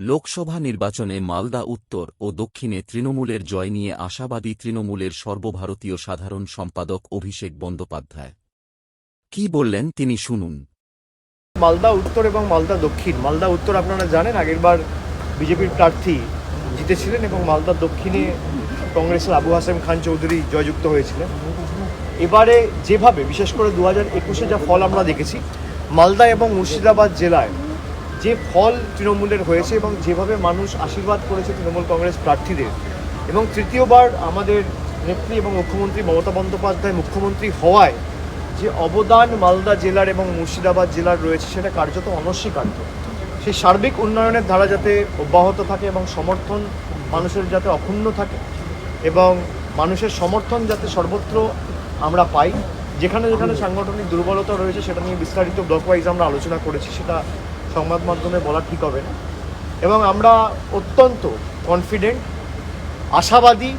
লোকসভা নির্বাচনে মালদা উত্তর ও দক্ষিণে তৃণমূলের জয় নিয়ে আশাবাদী তৃণমূলের সর্বভারতীয় সাধারণ সম্পাদক অভিষেক বন্দ্যোপাধ্যায়। কি বললেন তিনি শুনুন। মালদা উত্তর এবং মালদা দক্ষিণ। মালদা উত্তর আপনারা জানেন আগেরবার বিজেপির প্রার্থী জিতেছিলেন এবং মালদা দক্ষিণে কংগ্রেসের আবু হাসেম খান চৌধুরী জয়যুক্ত হয়েছিলেন। এবারে যেভাবে বিশেষ করে 2021-এ যা ফল আমরা দেখেছি, মালদা এবং মুর্শিদাবাদ জেলায় যে ফল তৃণমূলের হয়েছে এবং যেভাবে মানুষ আশীর্বাদ করেছে তৃণমূল কংগ্রেস প্রার্থীদের, এবং তৃতীয়বার আমাদের নেত্রী এবং মুখ্যমন্ত্রী মমতা বন্দ্যোপাধ্যায় মুখ্যমন্ত্রী হওয়ায় যে অবদান মালদা জেলার এবং মুর্শিদাবাদ জেলার রয়েছে সেটা কার্যত অনস্বীকার্য। সেই সার্বিক উন্নয়নের ধারা যাতে অব্যাহত থাকে এবং সমর্থন মানুষের যাতে অক্ষুণ্ণ থাকে এবং মানুষের সমর্থন যাতে সর্বত্র আমরা পাই, যেখানে যেখানে সাংগঠনিক দুর্বলতা রয়েছে সেটা নিয়ে বিস্তারিত ব্লক ওয়াইজ আমরা আলোচনা করেছি, সেটা সংবাদ মাধ্যমে বলা ঠিক হবে না। এবং আমরা অত্যন্ত কনফিডেন্ট, আশাবাদী